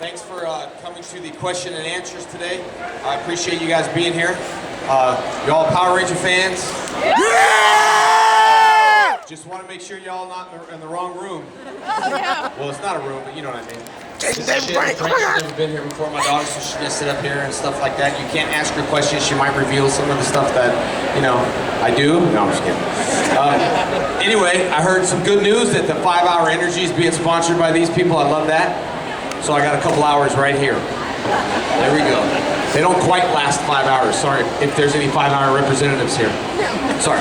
Thanks for coming to the question and answers today. I appreciate you guys being here. Y'all Power Ranger fans? Yeah! Just want to make sure y'all not in the wrong room. Oh, no. Well, it's not a room, but you know what I mean. Jason, She's never been here before, my daughter, so she just sit up here and stuff like that. You can't ask her questions. She might reveal some of the stuff that, you know, I do. No, I'm just kidding. Anyway, I heard some good news that the 5-hour energy is being sponsored by these people. I love that. So I got a couple hours right here. There we go. They don't quite last 5 hours. Sorry if there's any 5-hour representatives here. Sorry.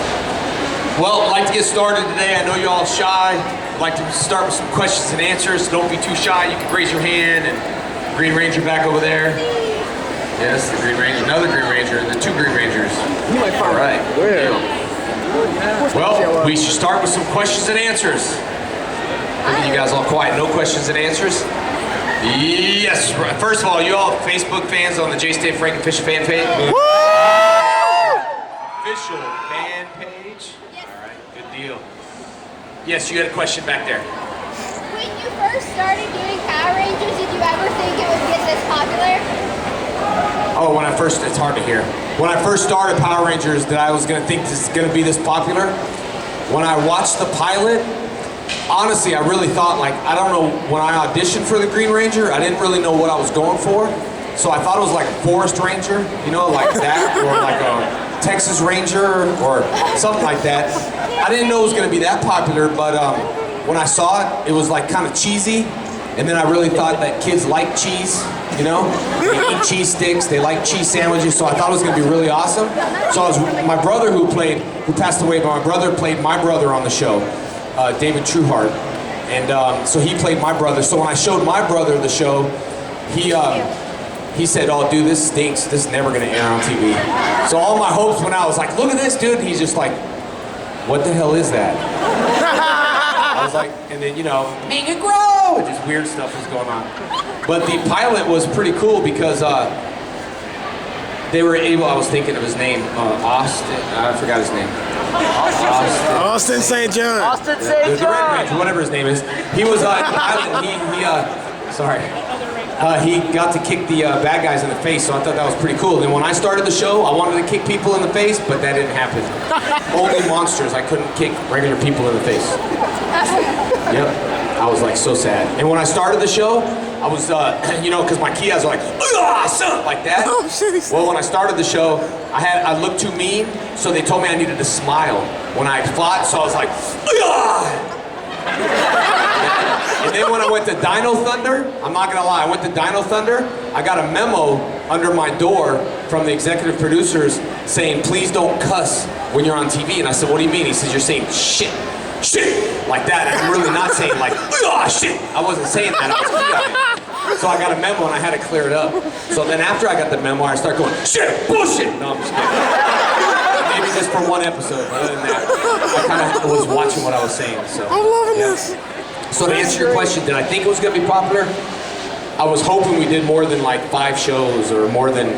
Well, I'd like to get started today. I know you're all shy. I'd like to start with some questions and answers. Don't be too shy. You can raise your hand. And Green Ranger back over there. Yes, the Green Ranger. Another Green Ranger. The 2 Green Rangers. All right. Well, we should start with some questions and answers. Look at you guys all quiet. No questions and answers? Yes. First of all, you all Facebook fans on the J. State Frank Official fan page? Official fan page? Yes. All right, good deal. Yes, you had a question back there. When you first started doing Power Rangers, did you ever think it would get this popular? Oh, it's hard to hear. When I first started Power Rangers, that I was going to think this is going to be this popular. When I watched the pilot, honestly, I really thought, like, I don't know, when I auditioned for the Green Ranger, I didn't really know what I was going for. So I thought it was like a Forest Ranger, you know, like that, or like a Texas Ranger, or something like that. I didn't know it was going to be that popular, but when I saw it, it was like kind of cheesy. And then I really thought that kids like cheese, you know? They eat cheese sticks, they like cheese sandwiches, so I thought it was going to be really awesome. So my brother who passed away, but my brother played my brother on the show. David Trueheart, and so he played my brother. So when I showed my brother the show, he said, "Oh, dude, this stinks. This is never going to air on TV." So all my hopes went out. I was like, "Look at this, dude." And he's just like, "What the hell is that?" I was like, and then make it grow. And just weird stuff was going on. But the pilot was pretty cool because they were able. I was thinking of his name, Austin. I forgot his name. Austin St. John. Austin St. The Red Ranger, whatever his name is. He was pilot. He got to kick the bad guys in the face, so I thought that was pretty cool. Then when I started the show, I wanted to kick people in the face, but that didn't happen. Only monsters. I couldn't kick regular people in the face. Yep. I was like so sad. And when I started the show, I was, because my Kias are like, son, like that. Oh, shit. Well, when I started the show, I looked too mean, so they told me I needed to smile when I fought, so I was like, And then when I went to Dino Thunder, I'm not gonna lie, I went to Dino Thunder, I got a memo under my door from the executive producers saying, please don't cuss when you're on TV. And I said, what do you mean? He says, you're saying shit, like that. And I'm really not saying like, shit. I wasn't saying that, I was Kiaing. So I got a memo and I had to clear it up. So then after I got the memo, I started going, shit, bullshit. No, I'm just kidding. Maybe just for one episode, but other than that, I kind of was watching what I was saying. So I'm loving this. So to answer your question, did I think it was going to be popular? I was hoping we did more than like 5 shows or more than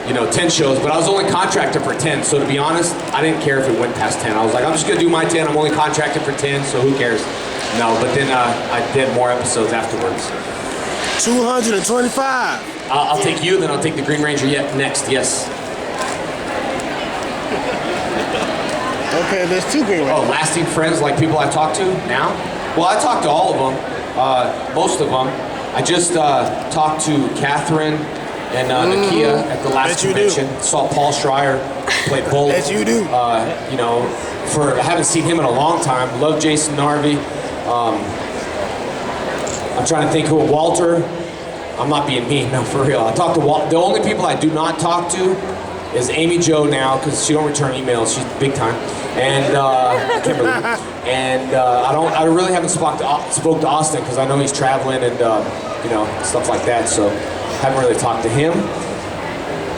10 shows, but I was only contracted for 10. So to be honest, I didn't care if it went past 10. I was like, I'm just going to do my 10. I'm only contracted for 10, so who cares? No, but then I did more episodes afterwards. 225. I'll take you, then I'll take the Green Ranger next, yes. Okay, there's 2 Green Rangers. Oh, lasting friends like people I talk to now? Well, I talked to all of them, most of them. I just talked to Catherine and Nakia at the last convention. Saw Paul Schreier play Bullet. As you do. I haven't seen him in a long time. Love Jason Narvey. I'm trying to think who. Walter. I'm not being mean, no, for real. I talked to Walter. The only people I do not talk to is Amy Jo now, because she don't return emails. She's big time. And Kimberly. And I really haven't spoke to Austin because I know he's traveling and stuff like that. So haven't really talked to him.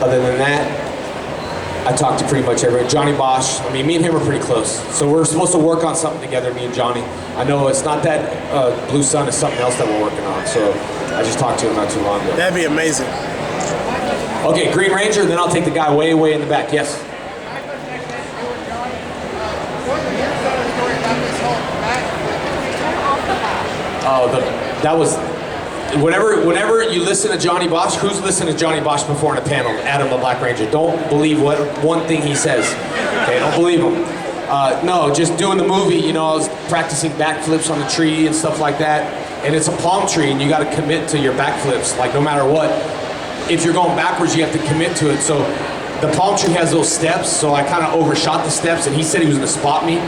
Other than that, I talked to pretty much everybody. Johnny Bosch. I mean, me and him are pretty close. So we're supposed to work on something together, me and Johnny. I know it's not that Blue Sun, it's something else that we're working on. So I just talked to him not too long ago. That'd be amazing. Okay, Green Ranger, then I'll take the guy way, way in the back. Yes? Oh, whenever you listen to Johnny Bosch, who's listened to Johnny Bosch before in a panel? Adam the Black Ranger. Don't believe one thing he says. Okay, don't believe him. No, just doing the movie, you know, I was practicing backflips on the tree and stuff like that. And it's a palm tree, and you got to commit to your backflips, like no matter what. If you're going backwards, you have to commit to it. So the palm tree has those steps, so I kind of overshot the steps, and he said he was going to spot me,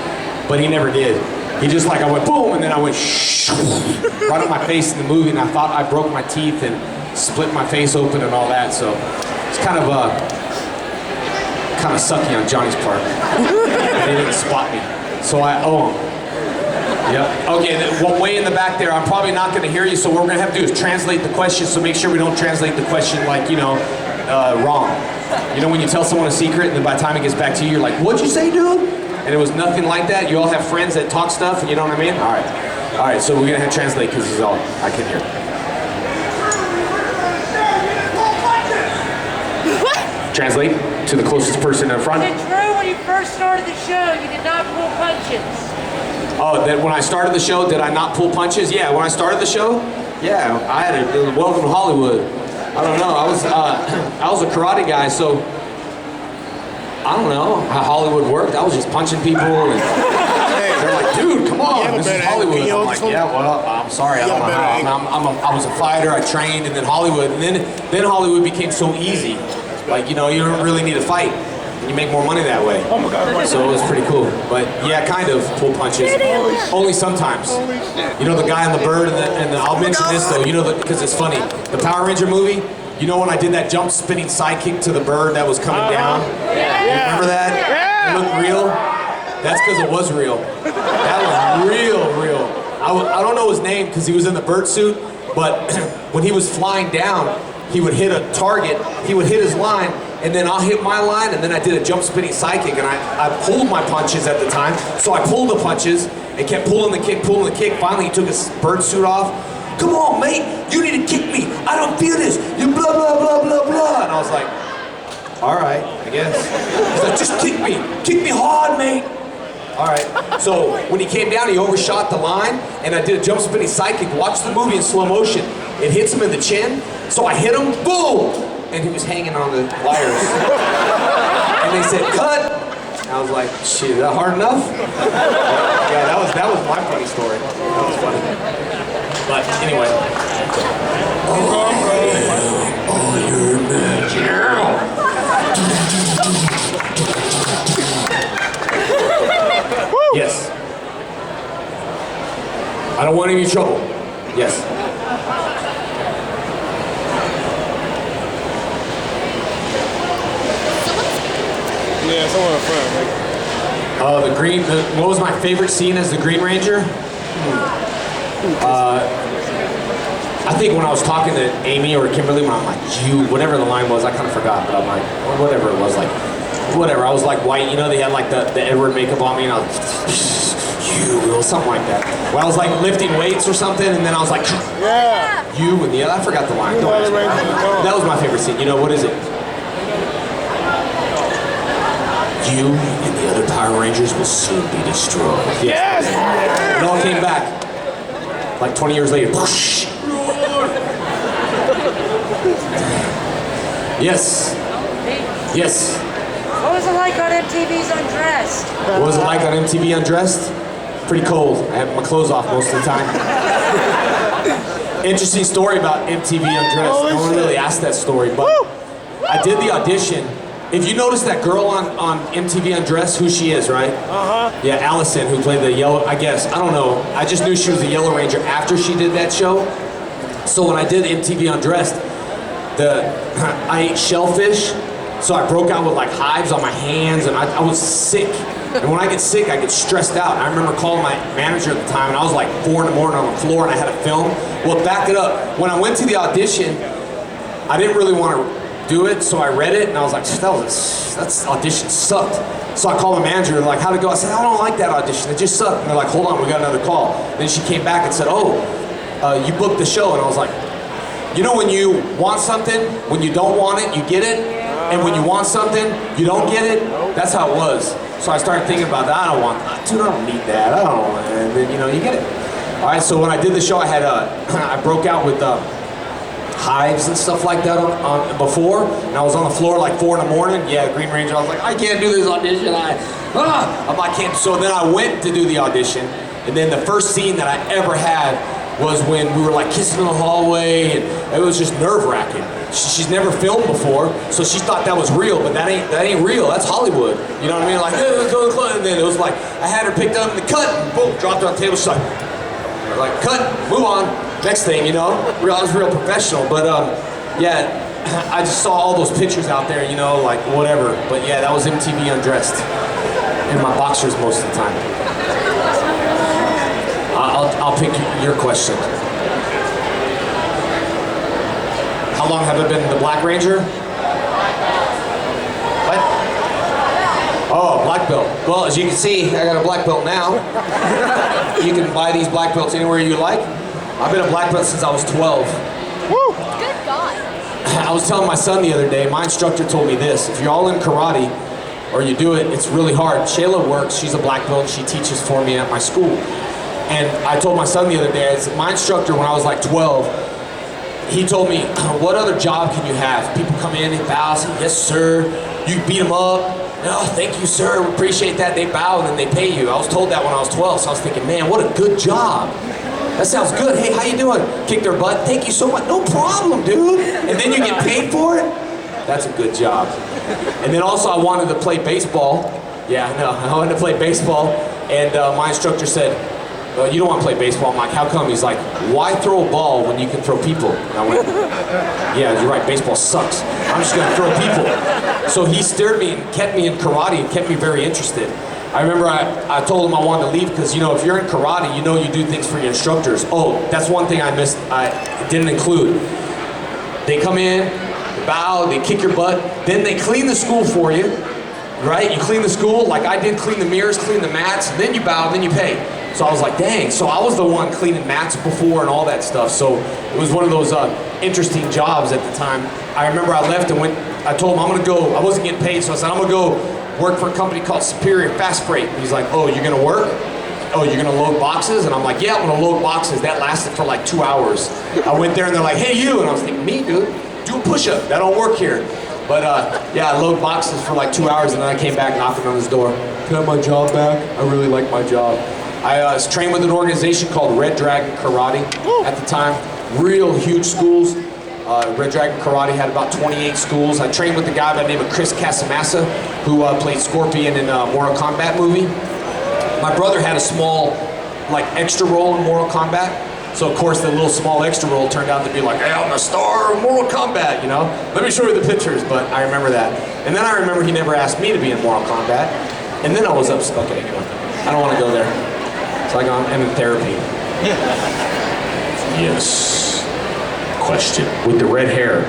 but he never did. He just like, I went boom, and then I went shh, right on my face in the movie, and I thought I broke my teeth and split my face open and all that. So it's kind of sucky on Johnny's part. They didn't spot me, so I owe him. Yep. Okay, well, way in the back there, I'm probably not going to hear you, so what we're going to have to do is translate the question, so make sure we don't translate the question like, you know, wrong. You know when you tell someone a secret, and then by the time it gets back to you, you're like, what'd you say, dude? And it was nothing like that. You all have friends that talk stuff, and you know what I mean? All right, so we're going to have to translate, because this is all I can hear. Translate to the closest person in front. Is it true when you first started the show, you did not pull punches? Oh, that when I started the show, did I not pull punches? Yeah, when I started the show, yeah, I had a welcome to Hollywood. I don't know, I was a karate guy, so I don't know how Hollywood worked. I was just punching people, and they're like, dude, come on, this is Hollywood. I'm like, yeah, well, I'm sorry, I don't know how. I was a fighter, I trained, and then Hollywood, and then Hollywood became so easy. Like, you know, you don't really need to fight. You make more money that way. Oh my God. So it was pretty cool. But yeah, kind of pull punches. Only sometimes. You know the guy on the bird and I'll mention this though, you know, because it's funny. The Power Ranger movie, you know when I did that jump spinning sidekick to the bird that was coming down? Yeah. Remember that? Yeah. It looked real? That's because it was real. That was real. I don't know his name because he was in the bird suit, but when he was flying down, he would hit a target, he would hit his line, and then I'll hit my line, and then I did a jump spinning sidekick, and I pulled my punches at the time, so I pulled the punches, and kept pulling the kick. Finally, he took his bird suit off. Come on, mate, you need to kick me. I don't feel this. You blah, blah, blah, blah, blah. And I was like, all right, I guess. He's like, just kick me hard, mate. All right, so when he came down, he overshot the line, and I did a jump spinning sidekick. Watch the movie in slow motion. It hits him in the chin, so I hit him, boom! And he was hanging on the wires. And they said, cut! And I was like, shit, is that hard enough? Yeah, that was my funny story. That was funny. But anyway. All your magic. Yes. I don't want any trouble. Yes. Yeah, somewhere in front, right? The green. What was my favorite scene as the Green Ranger? I think when I was talking to Amy or Kimberly, when I'm like, you, whatever the line was, I kind of forgot, but I'm like, whatever it was, like, whatever. I was like white, you know, they had like the Edward makeup on me, and I was, you, or something like that. Well, I was like lifting weights or something, and then I was like, yeah, you, and the other, I forgot the line. Don't ask me. That was my favorite scene. You know, what is it? You and the other Power Rangers will soon be destroyed. Yes! It all came back. Like 20 years later. Yes. Yes. What was it like on MTV's Undressed? What was it like on MTV Undressed? Pretty cold. I had my clothes off most of the time. Interesting story about MTV Undressed. No one really asked that story, but I did the audition. If you notice that girl on MTV Undressed, who she is, right? Uh-huh. Yeah, Allison, who played the yellow, I guess. I don't know. I just knew she was the Yellow Ranger after she did that show. So when I did MTV Undressed, I ate shellfish, so I broke out with like hives on my hands, and I was sick. And when I get sick, I get stressed out. I remember calling my manager at the time, and I was like 4 in the morning on the floor, and I had a film. Well, back it up. When I went to the audition, I didn't really want to do it, so I read it, and I was like, that audition sucked. So I called my manager, like, how'd it go? I said, I don't like that audition, it just sucked. And they're like, hold on, we got another call. Then she came back and said, you booked the show. And I was like, you know when you want something, when you don't want it, you get it? And when you want something, you don't get it? That's how it was. So I started thinking about that. I don't need that, and then, you know, you get it. All right, so when I did the show, I had I broke out with hives and stuff like that on before, and I was on the floor like 4 in the morning. Yeah, Green Ranger. I was like, I can't do this audition. I can't. So then I went to do the audition, and then the first scene that I ever had was when we were like kissing in the hallway, and it was just nerve-wracking. She's never filmed before, so she thought that was real, but that ain't real. That's Hollywood. You know what I mean? Like, hey, let's go to the club. And then it was like I had her picked up in the cut, and boom, dropped her on the table. She's like, cut, move on, next thing, you know. I was real professional, but yeah, I just saw all those pictures out there, you know, like whatever. But yeah, that was MTV undressed in my boxers most of the time. I'll pick your question. How long have I been the Black Ranger? What? Oh, black belt. Well, as you can see, I got a black belt now. You can buy these black belts anywhere you like. I've been a black belt since I was 12. Woo! Good God. I was telling my son the other day, my instructor told me this: if you're all in karate, or you do it, it's really hard. Shayla works, she's a black belt, she teaches for me at my school. And I told my son the other day, my instructor when I was like 12, he told me, what other job can you have? People come in, they bow, say, yes sir, you beat them up. Oh, thank you sir, we appreciate that. They bow and then they pay you. I was told that when I was 12, so I was thinking, man, what a good job. That sounds good. Hey, how you doing? Kick their butt. Thank you so much. No problem, dude. And then you get paid for it? That's a good job. And then also I wanted to play baseball. Yeah, I know. I wanted to play baseball. And my instructor said, you don't want to play baseball. I'm like, how come? He's like, why throw a ball when you can throw people? And I went, yeah, you're right. Baseball sucks. I'm just going to throw people. So he steered me and kept me in karate and kept me very interested. I remember I told him I wanted to leave because, you know, if you're in karate, you know you do things for your instructors. Oh, that's one thing I missed, I didn't include. They come in, they bow, they kick your butt, then they clean the school for you, right? You clean the school, like I did, clean the mirrors, clean the mats, then you bow, then you pay. So I was like, dang, so I was the one cleaning mats before and all that stuff. So it was one of those interesting jobs at the time. I remember I left and went, I told him I'm gonna go, I wasn't getting paid, so I said I'm gonna go work for a company called Superior Fast Freight. He's like, oh, you're gonna work? Oh, you're gonna load boxes? And I'm like, yeah, I'm gonna load boxes. That lasted for like 2 hours. I went there and they're like, hey, you. And I was thinking, me, dude, do a push-up. That don't work here. But yeah, I load boxes for like 2 hours and then I came back knocking on his door. Can I have my job back? I really like my job. I was trained with an organization called Red Dragon Karate at the time. Real huge schools. Red Dragon Karate had about 28 schools. I trained with a guy by the name of Chris Casamassa, who played Scorpion in a Mortal Kombat movie. My brother had a small, like, extra role in Mortal Kombat. So of course the little small extra role turned out to be like, hey, I'm the star of Mortal Kombat, you know? Let me show you the pictures, but I remember that. And then I remember he never asked me to be in Mortal Kombat. And then I was upset. Okay, anyway, I don't want to go there. It's like I'm in therapy. Yes. Question with the red hair.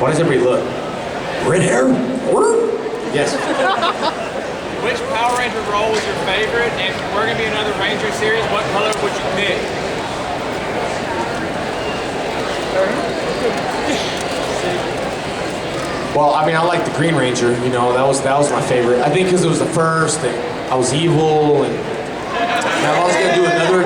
Why does everybody look? Red hair? Yes. Which Power Ranger role was your favorite? And if we're going to be another Ranger series, what color would you pick? Well, I mean, I like the Green Ranger. You know, that was my favorite. I think because it was the first, and I was evil, and if I was gonna do another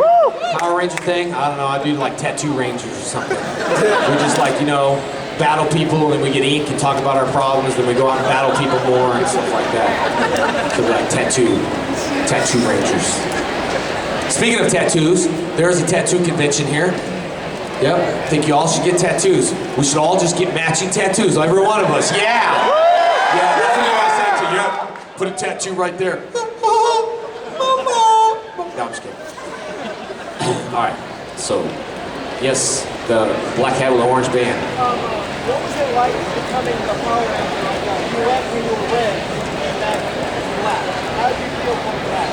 Power Ranger thing, I don't know, I'd do like Tattoo Rangers or something. We just like, you know, battle people, and then we get ink and talk about our problems, then we go out and battle people more and stuff like that. So like Tattoo Rangers. Speaking of tattoos, there's a tattoo convention here. Yep, I think you all should get tattoos. We should all just get matching tattoos, every one of us, yeah! Yeah, that's what I say to you. Yep, put a tattoo right there. No, I'm just kidding. Alright, so, yes, the black hat with the orange band. What was it like becoming the Power Ranger? You went when you were red and back black. How did you feel going black?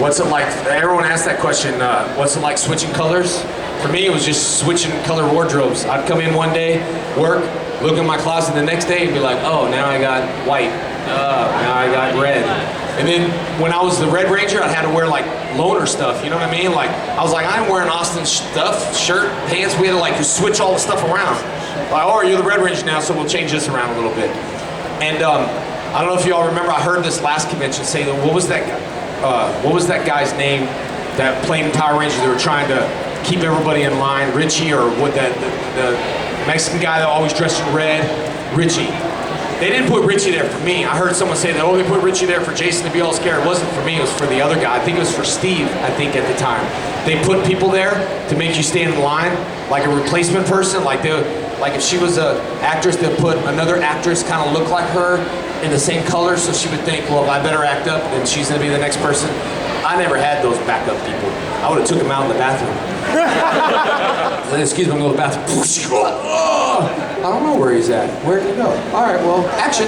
What's it like? Everyone asked that question. What's it like switching colors? For me, it was just switching color wardrobes. I'd come in one day, work, look in my closet the next day and be like, oh, now I got white. Now I got red. And then when I was the Red Ranger, I had to wear like loner stuff, you know what I mean? Like, I was like, I'm wearing Austin stuff, shirt, pants. We had to like switch all the stuff around. Like, oh, you're the Red Ranger now, so we'll change this around a little bit. And I don't know if you all remember, I heard this last convention say that, what was that guy's name that played in Power Rangers. They were trying to keep everybody in line. Richie, or what the Mexican guy that always dressed in red, Richie. They didn't put Richie there for me. I heard someone say that, oh, they put Richie there for Jason to be all scared. It wasn't for me, it was for the other guy. I think it was for Steve, I think, at the time. They put people there to make you stand in line, like a replacement person. Like if she was an actress, they'd put another actress kind of look like her in the same color, so she would think, well, I better act up, and she's gonna be the next person. I never had those backup people. I would have took them out in the bathroom. Excuse me, I'm going to the bathroom. I don't know where he's at. Where did he go? All right, well, action.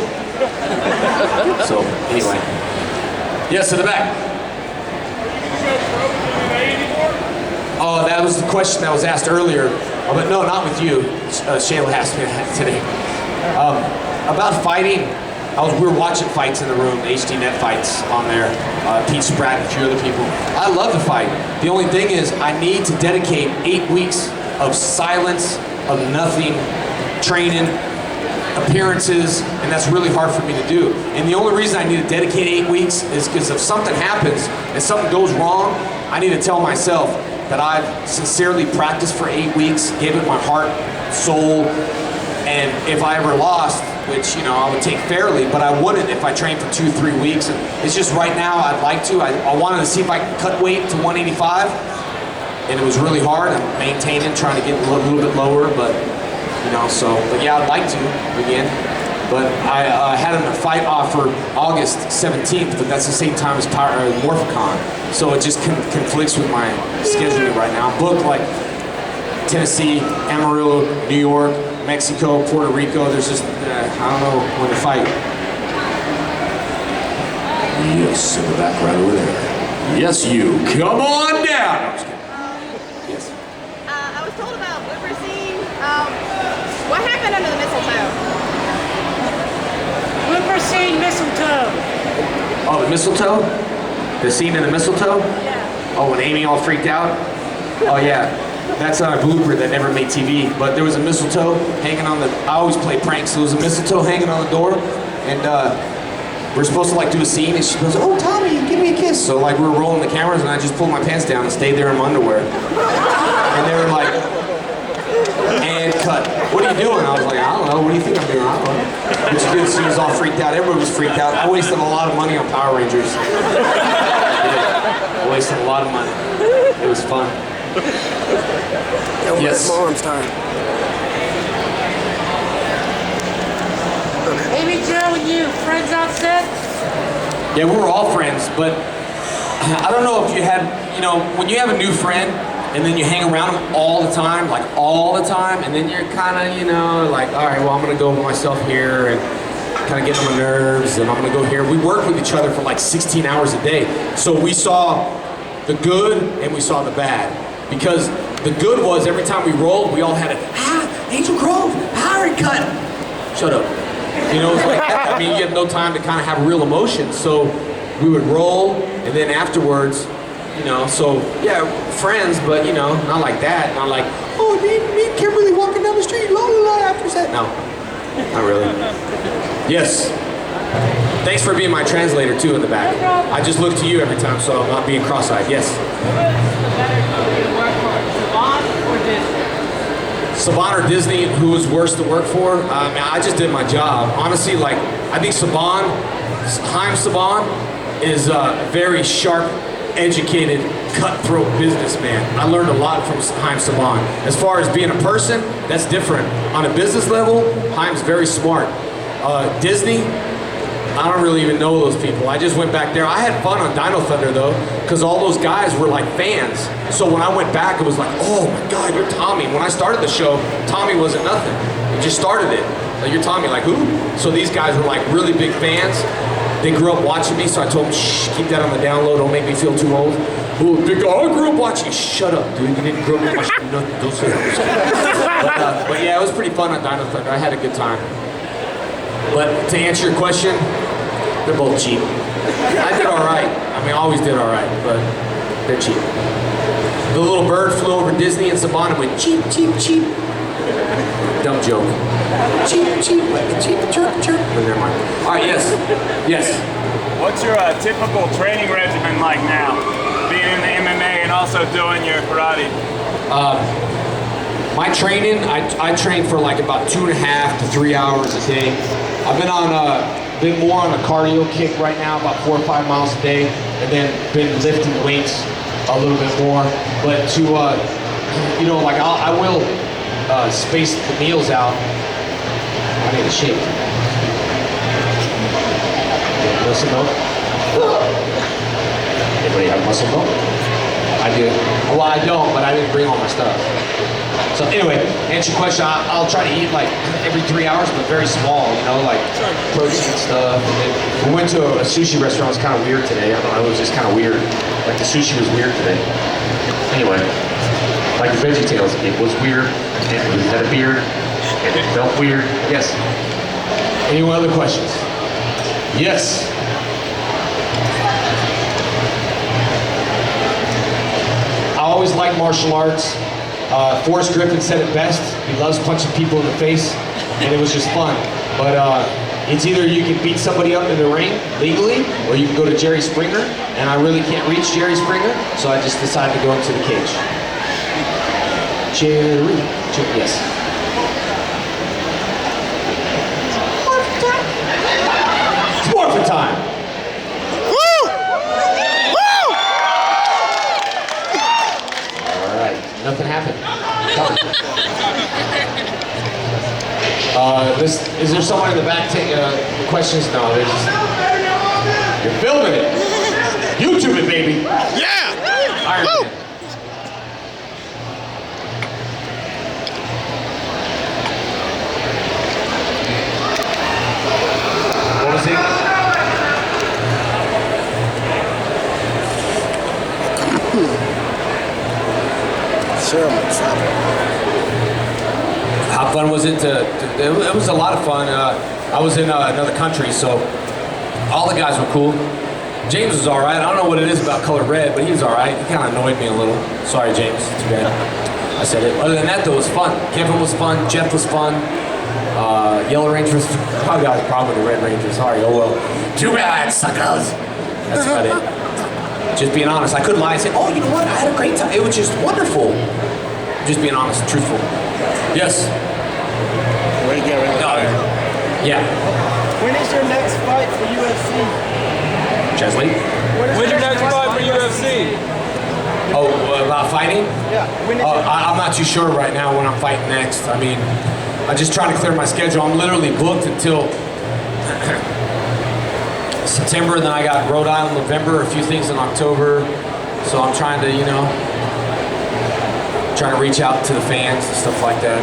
So, anyway. Yes, in the back. Oh, that was the question that was asked earlier. Oh, but no, not with you. Shayla asked me that today. About fighting. We were watching fights in the room, HD Net fights on there. Pete Spratt and a few other people. I love to fight. The only thing is, I need to dedicate 8 weeks of silence, of nothing, training, appearances, and that's really hard for me to do. And the only reason I need to dedicate 8 weeks is because if something happens and something goes wrong, I need to tell myself that I've sincerely practiced for 8 weeks, gave it my heart, soul, and if I ever lost, which, you know, I would take fairly, but I wouldn't if I trained for 2-3 weeks. And it's just right now, I'd like to. I wanted to see if I could cut weight to 185, and it was really hard. I'm maintaining, trying to get a little bit lower, but, you know, so, but yeah, I'd like to again. But I had a fight offer August 17th, but that's the same time as Morphicon. So it just conflicts with my scheduling right now. I'm booked like Tennessee, Amarillo, New York, Mexico, Puerto Rico. There's just, I don't know when to fight. Yes, in the back right over there. Yes, you. Come on down. No, I'm just kidding. Yes. I was told about blooper scene. What happened under the mistletoe? Blooper scene, mistletoe. Oh, the mistletoe? The scene in the mistletoe? Yeah. Oh, when Amy all freaked out? Oh, yeah. That's not a blooper that never made TV, but there was a mistletoe hanging on the, I always play pranks, so there was a mistletoe hanging on the door, and we're supposed to like do a scene, and she goes, oh, Tommy, give me a kiss. So like we were rolling the cameras, and I just pulled my pants down and stayed there in my underwear. And they were like, and cut. What are you doing? I was like, I don't know, what do you think I'm doing? I don't know. But she did, she was all freaked out, everybody was freaked out. I wasted a lot of money on Power Rangers. I wasted a lot of money. It was fun. Yes. Mom's time. Amy Jo and you, friends on set? Yeah, we were all friends, but I don't know if you had, you know, when you have a new friend and then you hang around them all the time, like all the time, and then you're kind of, you know, like, all right, well, I'm going to go with myself here and kind of get on my nerves, and I'm going to go here. We worked with each other for like 16 hours a day, so we saw the good and we saw the bad. Because the good was every time we rolled, we all had a Angel Grove, power cut. Shut up. You know, it's like that. I mean, you have no time to kind of have real emotion. So we would roll, and then afterwards, you know, so yeah, friends, but you know, not like that. Not like, oh, me and Kimberly walking down the street, la la la, after set. No, not really. Yes. Thanks for being my translator too in the back. I just look to you every time, so I'm not being cross-eyed. Yes. Saban or Disney, who was worse to work for? I just did my job. Honestly, like, I think Haim Saban is a very sharp, educated, cutthroat businessman. I learned a lot from Haim Saban. As far as being a person, that's different. On a business level, Haim's very smart. Disney, I don't really even know those people. I just went back there. I had fun on Dino Thunder though, because all those guys were like fans. So when I went back, it was like, oh my God, you're Tommy. When I started the show, Tommy wasn't nothing. He just started it. Like, you're Tommy, like who? So these guys were like really big fans. They grew up watching me, so I told them, shh, keep that on the down low, don't make me feel too old. Oh, big guy, I grew up watching you. Shut up, dude, you didn't grow up watching nothing. Don't say that. But yeah, it was pretty fun on Dino Thunder. I had a good time. But to answer your question, they're both cheap. I did all right. I mean, I always did all right, but they're cheap. The little bird flew over Disney and Saban and went, cheap, cheap, cheap. Dumb joke. Cheap, cheap, like a cheap, chirp, chirp. But never mind. All right, yes. Yes. What's your typical training regimen like now? Being in the MMA also doing your karate? My training, I train for like about 2.5 to 3 hours a day. I've been more on a cardio kick right now, about 4 or 5 miles a day, and then been lifting weights a little bit more. But to, you know, like I will space the meals out. I need a shake. Muscle milk? Anybody have muscle milk? I do. Well, I don't, but I didn't bring all my stuff. So anyway, answer your question, I'll try to eat like every 3 hours, but very small, you know, like protein stuff. And then we went to a sushi restaurant. It was kind of weird today. I don't know, it was just kind of weird. Like the sushi was weird today. Anyway, like the VeggieTales, it was weird, and it had a beard, and it felt weird. Yes. Any other questions? Yes. I always like martial arts. Forrest Griffin said it best. He loves punching people in the face, and it was just fun. But it's either you can beat somebody up in the ring legally, or you can go to Jerry Springer, and I really can't reach Jerry Springer, so I just decided to go into the cage. Jerry, yes. It's morphin' time. Nothing happened. Is there someone in the back take questions? No, they're just, you're filming it. YouTube it, baby. Yeah. Iron Man. What was it? How fun was it it was a lot of fun. I was in another country, so all the guys were cool. James was all right. I don't know what it is about color red, but he was all right. He kind of annoyed me a little. Sorry, James. Too bad. I said it. Other than that, though, it was fun. Kevin was fun. Jeff was fun. Yellow Rangers. Probably got a problem with the Red Rangers. Sorry. Oh well. Too bad, suckers. That's about it. Just being honest. I couldn't lie and say, oh, you know what? I had a great time. It was just wonderful. Just being honest, truthful. Yes. Ready to get ready. Yeah. When is your next fight for UFC? Translate. When's your next fight for UFC? Oh, about fighting? Yeah. When is I'm not too sure right now when I'm fighting next. I mean, I'm just trying to clear my schedule. I'm literally booked until September, and then I got Rhode Island November, a few things in October. So I'm trying to, you know, trying to reach out to the fans and stuff like that.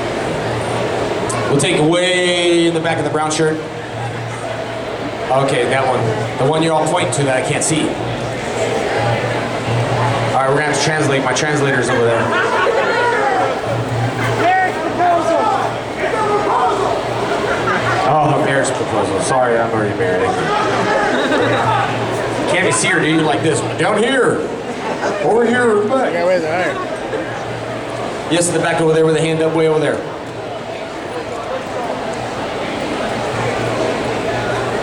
We'll take way in the back of the brown shirt. Okay, that one. The one you're all pointing to that I can't see. All right, we're gonna have to translate. My translator's over there. Marriage proposal. Oh, a marriage proposal. Sorry, I'm already married. Can't be see her, dude, like this. Down here. Over here. Back. Yeah, where's the iron? Yes, in the back over there with the hand up way over there.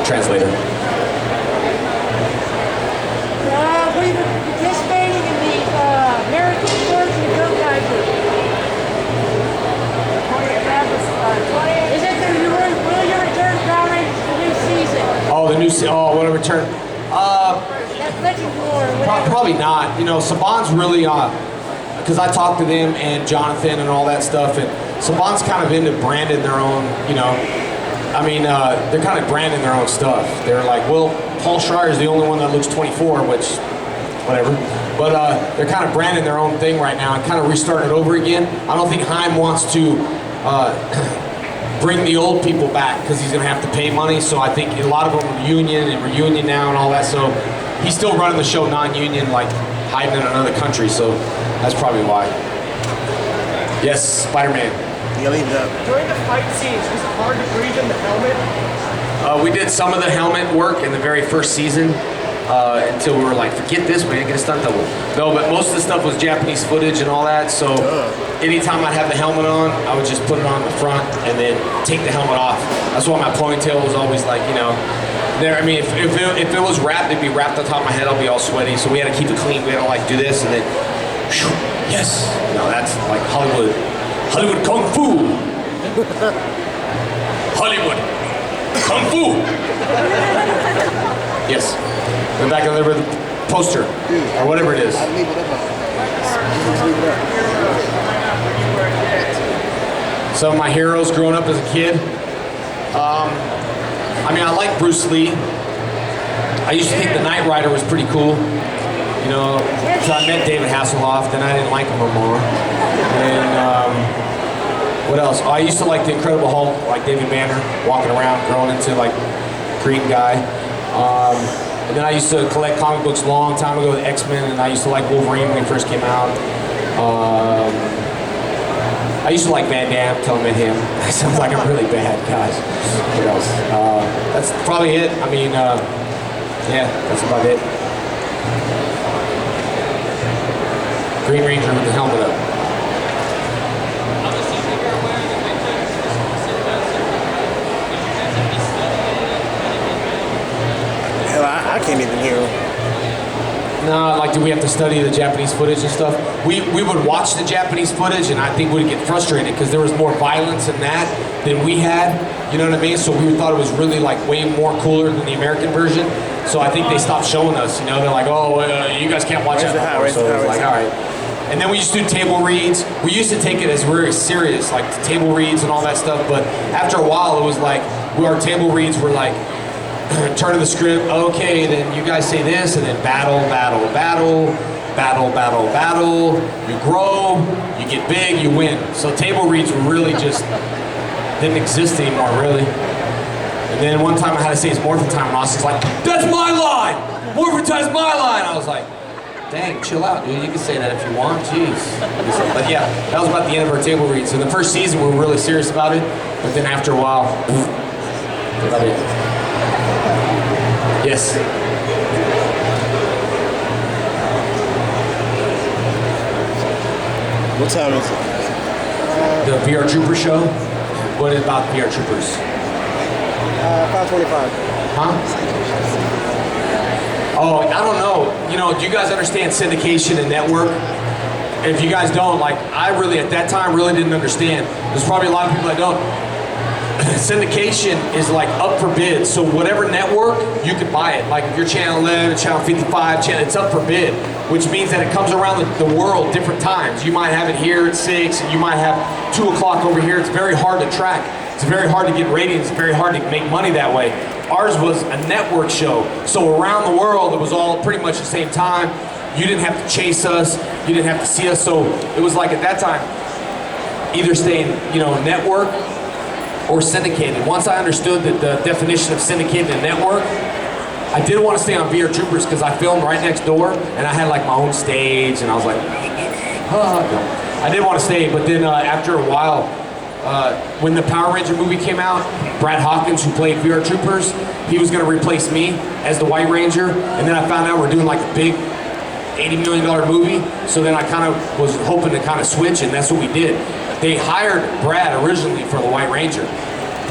Translator. We've been participating in the American Sports and Go Kaiser. Is it the will you return Power Rangers to the new season? Oh, the new what a return. That Legend War. Probably not. You know, Saban's really because I talked to them and Jonathan and all that stuff, and Saban's kind of into branding their own, you know, I mean, they're kind of branding their own stuff. They're like, well, Paul Schreier's the only one that looks 24, which, whatever. But they're kind of branding their own thing right now and kind of restarting it over again. I don't think Haim wants to bring the old people back because he's going to have to pay money. So I think a lot of them are union and reunion now and all that. So he's still running the show non-union, like hiding in another country. So that's probably why. Yes, Spider-Man. During the fight scenes, was it hard to breathe in the helmet? We did some of the helmet work in the very first season until we were like, forget this, man, get a stunt double. No, but most of the stuff was Japanese footage and all that, so anytime I'd have the helmet on, I would just put it on the front and then take the helmet off. That's why my ponytail was always like, you know, there. I mean, if it was wrapped, it'd be wrapped on top of my head, I'll be all sweaty, so we had to keep it clean. We had to like do this and then Yes. Now that's like Hollywood Kung Fu. Hollywood Kung Fu. Yes. And back on the poster or whatever it is. I'd leave it up. Just leave it up. Some of my heroes growing up as a kid. I mean, I like Bruce Lee. I used to think the Knight Rider was pretty cool. You know, so I met David Hasselhoff, then I didn't like him no more. And what else? Oh, I used to like the Incredible Hulk, like David Banner, walking around, growing into like green guy. And then I used to collect comic books a long time ago with X-Men, and I used to like Wolverine when he first came out. I used to like Van Damme until I met him. That sounds like I'm really bad, guys. What else? That's probably it. I mean, yeah, that's about it. Green Ranger with the helmet up. Hell, I can't even hear him. No, like, do we have to study the Japanese footage and stuff? We would watch the Japanese footage, and I think we'd get frustrated because there was more violence in that than we had. You know what I mean? So we thought it was really like way more cooler than the American version. So I think they stopped showing us. You know, they're like, oh, you guys can't watch that. So it was like, all right. And then we used to do table reads. We used to take it as very serious, like the table reads and all that stuff. But after a while, it was like our table reads were like. Turn to the script, okay, then you guys say this, and then battle, battle, battle, battle, battle, battle, you grow, you get big, you win. So table reads really just didn't exist anymore, really. And then one time I had to say it's morphin' time, and Austin's like, that's my line! Morphin' time's my line! I was like, dang, chill out, dude, you can say that if you want, jeez. But yeah, that was about the end of our table reads. So the first season we were really serious about it, but then after a while, about it. Yes. What time is it? The VR Trooper show? What is about VR Troopers? 5:25. Huh? Oh, I don't know. You know, do you guys understand syndication and network? If you guys don't, like, I really, at that time, really didn't understand. There's probably a lot of people that don't. Syndication is like up for bid, so whatever network, you can buy it. Like if you're channel 11, channel 55, it's up for bid, which means that it comes around the world different times. You might have it here at 6, and you might have 2 o'clock over here. It's very hard to track. It's very hard to get ratings. It's very hard to make money that way. Ours was a network show, so around the world, it was all pretty much the same time. You didn't have to chase us. You didn't have to see us, so it was like at that time, either staying, you know, network, or syndicated. Once I understood that the definition of syndicated and network, I did want to stay on VR Troopers because I filmed right next door and I had like my own stage and I was like, oh, no. I did want to stay, but then after a while, when the Power Ranger movie came out, Brad Hawkins, who played VR Troopers, he was going to replace me as the White Ranger, and then I found out we're doing like a big $80 million movie, so then I kind of was hoping to kind of switch, and that's what we did. They hired Brad originally for the White Ranger.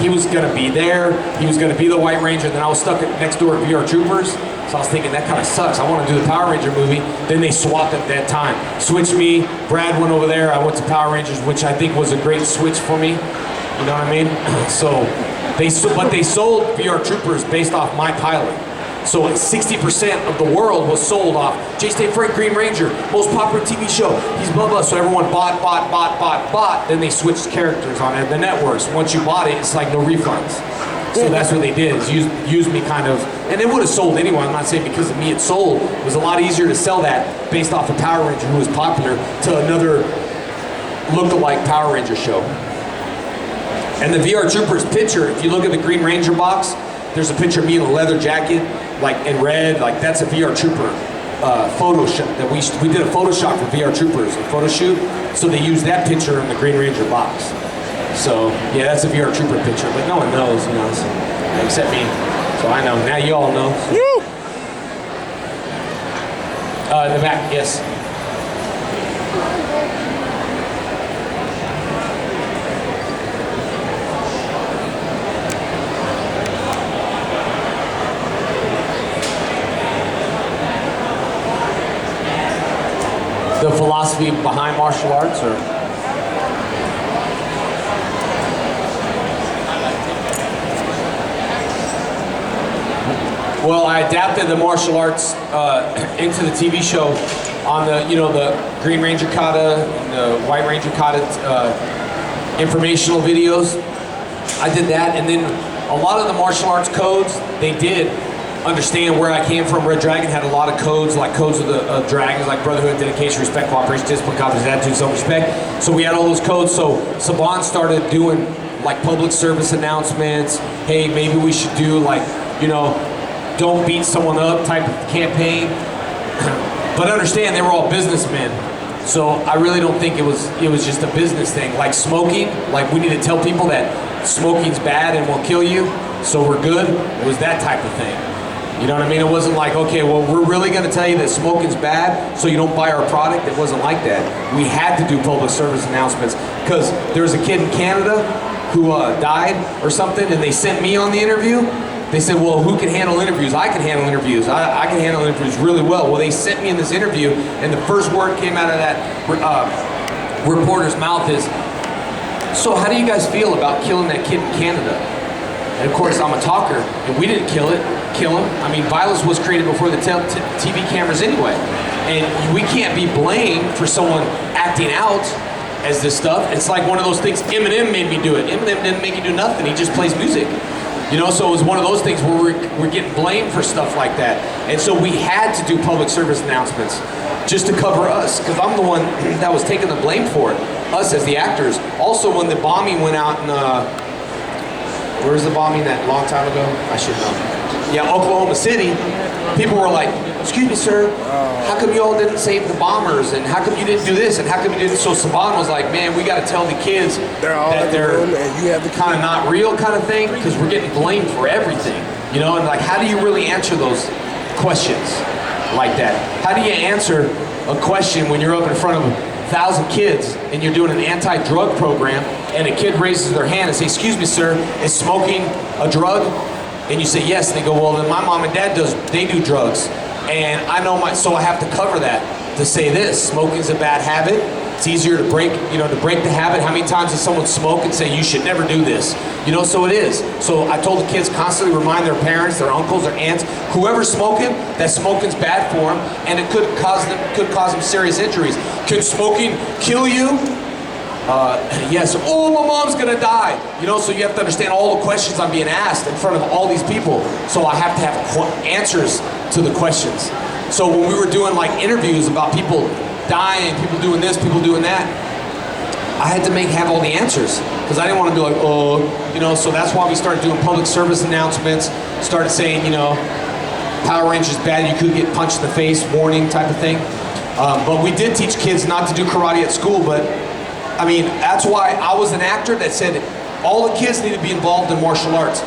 He was going to be there, he was going to be the White Ranger, and then I was stuck next door at VR Troopers, so I was thinking that kind of sucks. I want to do the Power Ranger movie. Then they swapped at that time. Switched me, Brad went over there, I went to Power Rangers, which I think was a great switch for me. You know what I mean? So, they sold VR Troopers based off my pilot. So 60% of the world was sold off. J. Frank Green Ranger, most popular TV show. He's blah blah. So everyone bought. Then they switched characters on the networks. Once you bought it, it's like no refunds. So that's what they did, is use me kind of, and it would have sold anyway. I'm not saying because of me it sold. It was a lot easier to sell that based off of Power Ranger, who was popular, to another look-alike Power Ranger show. And the VR Troopers picture, if you look at the Green Ranger box, there's a picture of me in a leather jacket, like in red, like that's a VR Trooper photo shoot that we did a Photoshop for VR Troopers, a photo shoot. So they used that picture in the Green Ranger box. So yeah, that's a VR Trooper picture, but no one knows, you know, so, except me. So I know. Now you all know. So. Woo! In the back, yes. The philosophy philosophy behind martial arts, or? Well, I adapted the martial arts into the TV show on the, the Green Ranger Kata, the White Ranger Kata informational videos. I did that, and then a lot of the martial arts codes, they did understand where I came from. Red Dragon had a lot of codes, like codes of the dragons, like brotherhood, dedication, respect, cooperation, discipline, confidence, attitude, self-respect. So we had all those codes. So Saban started doing like public service announcements. Hey, maybe we should do like, don't beat someone up type of campaign. But understand, they were all businessmen. So I really don't think it was just a business thing. Like smoking, like we need to tell people that smoking's bad and will kill you, so we're good. It was that type of thing. You know what I mean? It wasn't like, okay, well, we're really gonna tell you that smoking's bad, so you don't buy our product. It wasn't like that. We had to do public service announcements because there was a kid in Canada who died or something, and they sent me on the interview. They said, well, who can handle interviews? I can handle interviews. I can handle interviews really well. Well, they sent me in this interview, and the first word came out of that reporter's mouth is, so how do you guys feel about killing that kid in Canada? And of course, I'm a talker, and we didn't kill him. I mean, violence was created before the TV cameras anyway. And we can't be blamed for someone acting out as this stuff. It's like one of those things, Eminem made me do it. Eminem didn't make you do nothing, he just plays music. So it was one of those things where we're getting blamed for stuff like that. And so we had to do public service announcements just to cover us, because I'm the one that was taking the blame for it, us as the actors. Also, when the bombing went out in, where was the bombing that long time ago? I should know. Yeah, Oklahoma City, people were like, excuse me, sir, how come you all didn't save the bombers? And how come you didn't do this? And how come you didn't? So Saban was like, man, we got to tell the kids that they're kind of not real kind of thing, because we're getting blamed for everything. And like, how do you really answer those questions like that? How do you answer a question when you're up in front of 1,000 kids and you're doing an anti-drug program and a kid raises their hand and says, excuse me, sir, is smoking a drug? And you say yes, and they go, well, then my mom and dad they do drugs. And I know so I have to cover that to say this, smoking's a bad habit. It's easier to break, to break the habit. How many times does someone smoke and say, you should never do this? So it is. So I told the kids constantly remind their parents, their uncles, their aunts, whoever's smoking, that smoking's bad for them, and it could cause them serious injuries. Could smoking kill you? Yes. Oh, my mom's gonna die. So you have to understand all the questions I'm being asked in front of all these people. So I have to have answers to the questions. So when we were doing like interviews about people dying, people doing this, people doing that, I had to have all the answers, because I didn't want to be like, so that's why we started doing public service announcements, started saying, Power Rangers bad, you could get punched in the face, warning type of thing. But we did teach kids not to do karate at school, but I mean, that's why I was an actor that said all the kids need to be involved in martial arts.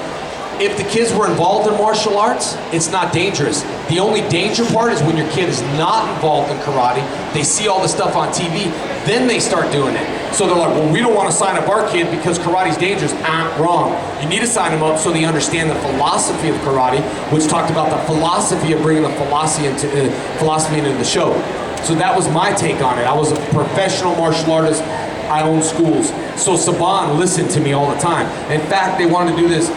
If the kids were involved in martial arts, it's not dangerous. The only danger part is when your kid is not involved in karate, they see all the stuff on TV, then they start doing it. So they're like, well, we don't want to sign up our kid because karate's dangerous. Wrong. You need to sign them up so they understand the philosophy of karate, which talked about the philosophy of bringing the philosophy into the show. So that was my take on it. I was a professional martial artist. I own schools. So Saban listened to me all the time. In fact, they wanted to do this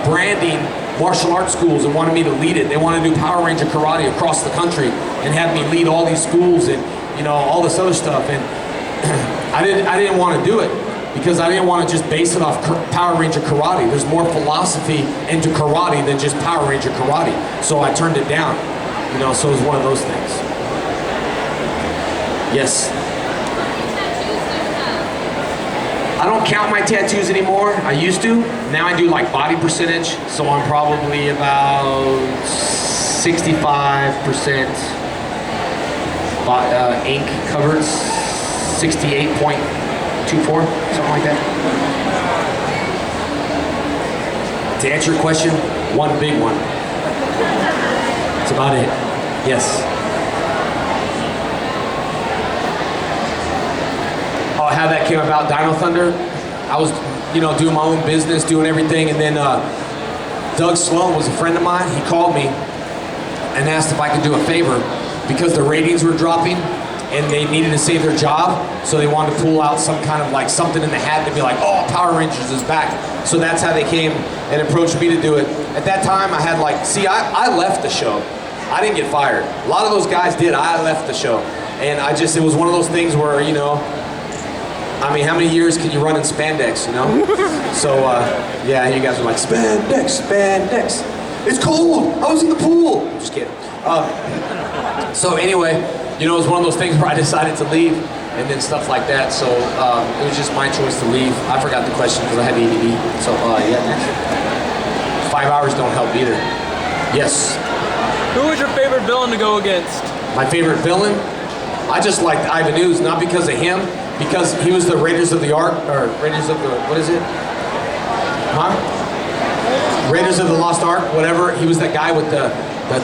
branding martial arts schools and wanted me to lead it. They wanted to do Power Ranger karate across the country and have me lead all these schools and all this other stuff. And I didn't want to do it because I didn't want to just base it off Power Ranger karate. There's more philosophy into karate than just Power Ranger karate. So I turned it down. So it was one of those things. Yes. I don't count my tattoos anymore. I used to. Now I do like body percentage, so I'm probably about 65% ink covered, 68.24, something like that. To answer your question, one big one. That's about it. Yes. How that came about, Dino Thunder. I was, doing my own business, doing everything, and then Doug Sloan was a friend of mine. He called me and asked if I could do a favor because the ratings were dropping and they needed to save their job, so they wanted to pull out some kind of like something in the hat to be like, oh, Power Rangers is back. So that's how they came and approached me to do it. At that time, I had like, see, I left the show. I didn't get fired. A lot of those guys did. I left the show. And it was one of those things where, you know, I mean, how many years can you run in spandex, you know? So, yeah, you guys were like, spandex, spandex. It's cold. I was in the pool. Just kidding. So anyway, you know, it was one of those things where I decided to leave and then stuff like that. So it was just my choice to leave. I forgot the question because I had ADD. So, yeah, next. 5 hours don't help either. Yes. Who was your favorite villain to go against? My favorite villain? I just liked Ivan Ooze, not because of him, because he was the Raiders of the Ark, or Raiders of the, what is it? Huh? Raiders of the Lost Ark, whatever. He was that guy with the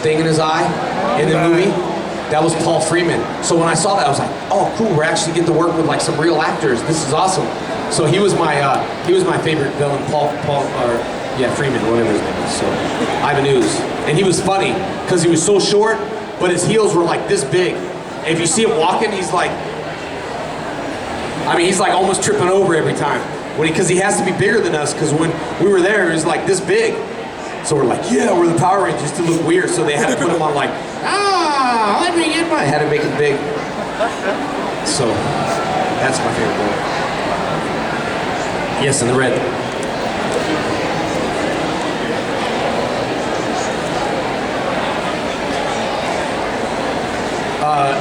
thing in his eye in the movie. That was Paul Freeman. So when I saw that, I was like, oh, cool, we're actually getting to work with like some real actors. This is awesome. So he was my favorite villain, Freeman, whatever his name is. So Ivan Ooze. And he was funny, because he was so short, but his heels were like this big. And if you see him walking, he's like, I mean, he's like almost tripping over every time. Because he has to be bigger than us, because when we were there, he was like this big. So we're like, yeah, we're the Power Rangers to look weird. So they had to put him on like, let me get my, had to make it big. So that's my favorite one. Yes, in the red.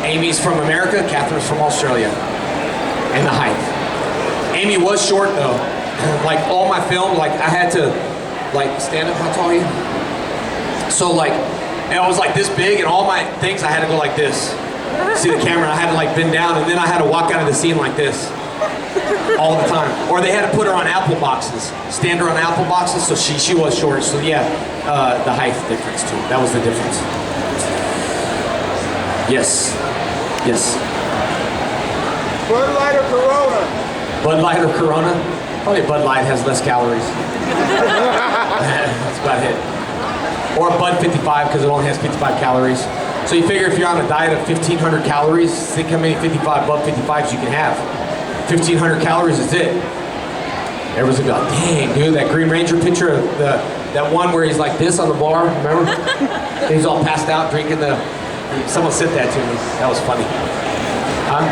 Amy's from America, Catherine's from Australia. And the height. Amy was short though. Like all my film, like I had to like stand up, how tall are you? So like, and I was like this big and all my things I had to go like this. See the camera, I had to like bend down and then I had to walk out of the scene like this. All the time. Or they had to put her on apple boxes. Stand her on apple boxes, so she was short. So yeah, the height difference too. That was the difference. Yes. Yes. Bud Light or Corona? Bud Light or Corona? Probably Bud Light has less calories. That's about it. Or Bud 55 because it only has 55 calories. So you figure if you're on a diet of 1,500 calories, think how many Bud 55s you can have. 1,500 calories is it. Everyone's gonna be like, dang, dude, that Green Ranger picture of that one where he's like this on the bar, remember? And he's all passed out drinking the. Someone sent that to me. That was funny. Huh?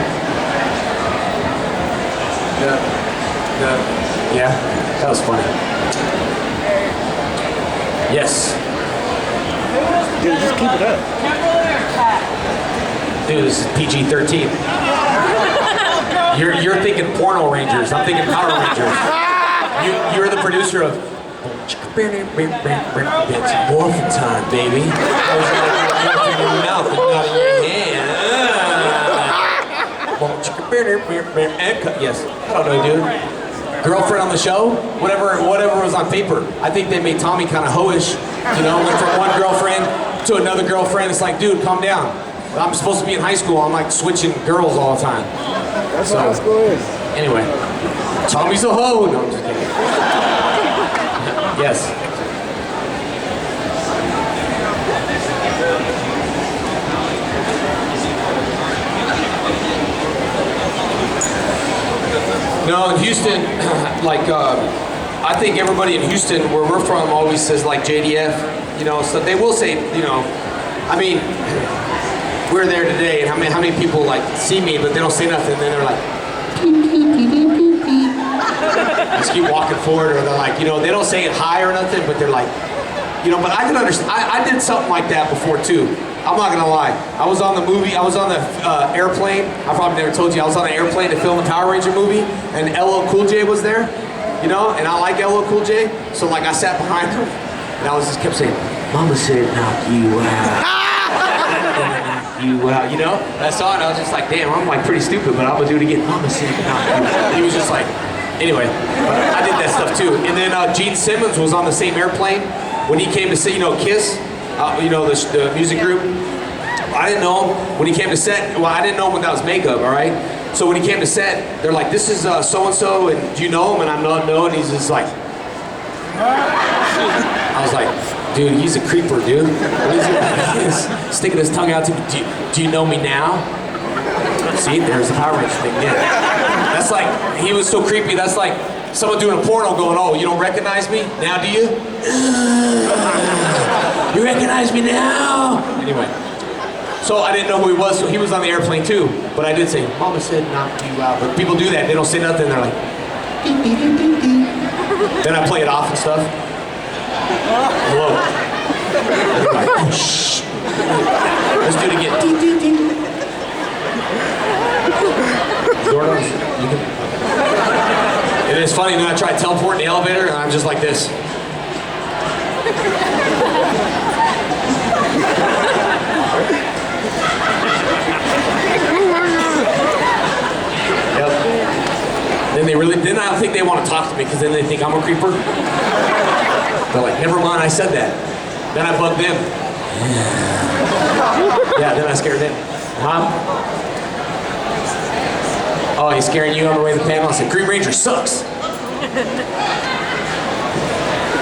Yeah, that was funny. Yes. Dude, just keep it up. Dude, this is PG-13. You're thinking porno Rangers. I'm thinking Power Rangers. You're the producer of. It's morphin' time, baby. In your mouth and not in your hand. Yes. I don't know, dude. Girlfriend on the show? Whatever was on paper. I think they made Tommy kind of hoish. You know, went from one girlfriend to another girlfriend. It's like, dude, calm down. I'm supposed to be in high school. I'm like switching girls all the time. That's what high school is. Anyway, Tommy's a hoe. No, I'm just kidding. Yes. No, in Houston, like, I think everybody in Houston, where we're from, always says like JDF, you know, so they will say, you know, I mean, we're there today, and how many people like see me, but they don't say nothing, and then they're like, just keep walking forward, or they're like, you know, they don't say it high or nothing, but they're like, you know, but I can understand, I did something like that before too. I'm not gonna lie. I was on the airplane. I probably never told you, I was on an airplane to film the Power Ranger movie, and LL Cool J was there, you know, and I like LL Cool J, so like I sat behind him, and I was just kept saying, Mama said knock you out. You out, you know? And I saw it and I was just like, damn, I'm like pretty stupid, but I'm gonna do it again. Mama said knock you out. He was just like, anyway, I did that stuff too. And then Gene Simmons was on the same airplane when he came to say, you know, Kiss, you know, the music group. I didn't know when he came to set, well, I didn't know when that was makeup, all right? So when he came to set, they're like, this is so-and-so, and do you know him? And I'm not know, and he's just like, I was like, dude, he's a creeper, dude. What is he? He's sticking his tongue out to me. Do you know me now? See, there's the Power Rangers thing. Yeah. That's like, he was so creepy. That's like someone doing a porno going, oh, you don't recognize me? Now do you? You recognize me now? Anyway. So I didn't know who he was, so he was on the airplane too. But I did say, Mama said knock you out. But people do that, they don't say nothing, they're like, dee, dee, dee, dee, dee. Then I play it off and stuff. Hello. Like, oh, shh. Let's do it again. Dee, dee, dee. Doors, you can. It is funny, then I try to teleport in the elevator and I'm just like this. Then I don't think they want to talk to me because then they think I'm a creeper. They're like, never mind, I said that. Then I bug them. Yeah, then I scared them. Huh? Oh, he's scaring you on the way to the panel? I said, Green Ranger sucks.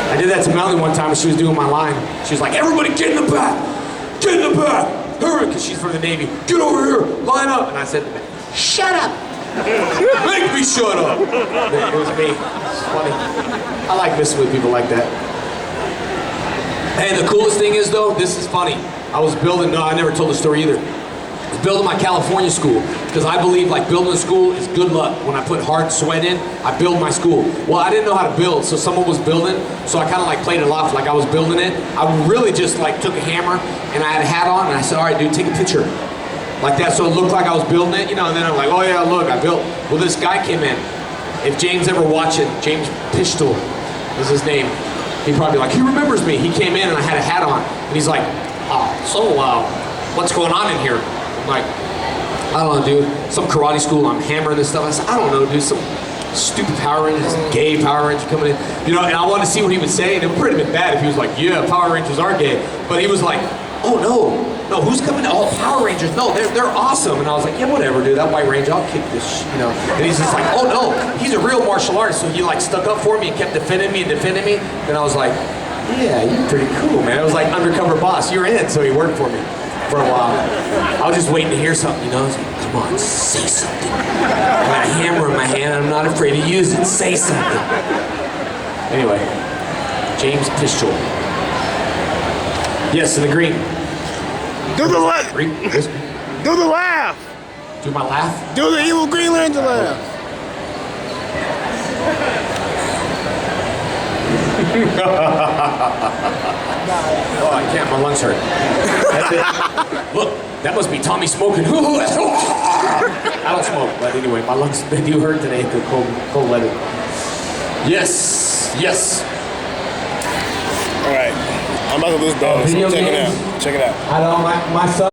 I did that to Melanie one time when she was doing my line. She was like, everybody get in the back! Get in the back! Hurry! Because she's from the Navy. Get over here! Line up! And I said, shut up! Make me shut up! It was me. It's funny. I like messing with people like that. Hey, the coolest thing is though, this is funny. I was building, no, I never told the story either. I was building my California school because I believe like building a school is good luck. When I put hard sweat in, I build my school. Well, I didn't know how to build, so someone was building, so I kind of like played it off like I was building it. I really just like took a hammer and I had a hat on and I said, all right, dude, take a picture. Like that, so it looked like I was building it, you know, and then I'm like, oh yeah, look, I built. Well, this guy came in. If James ever watched it, James Pistol is his name. He'd probably be like, he remembers me. He came in and I had a hat on, and he's like, oh, so what's going on in here? I'm like, I don't know, dude. Some karate school, I'm hammering this stuff. I said, I don't know, dude. Some stupid Power Rangers, gay Power Ranger coming in. You know, and I wanted to see what he would say, and it would have been bad if he was like, yeah, Power Rangers are gay. But he was like, oh no, who's coming? Oh, Power Rangers, no, they're awesome. And I was like, yeah, whatever, dude, that White Ranger, I'll kick this, you know. And he's just like, oh no, he's a real martial artist. So he like stuck up for me and kept defending me. And I was like, yeah, you're pretty cool, man. It was like undercover boss, you're in. So he worked for me for a while. I was just waiting to hear something, you know. I was like, come on, say something. I got a hammer in my hand, I'm not afraid to use it, say something. Anyway, James Pistol. Yes, in the green. Do the laugh. Green? Do the laugh. Do my laugh? Do the evil Green Ranger laugh. Oh, I can't. My lungs hurt. That's it. Look, that must be Tommy smoking. I don't smoke, but anyway, my lungs, they do hurt today. They're cold weather. Yes. All right. I'm about to lose dogs. Video Check it games. out. Check it out. I know my son.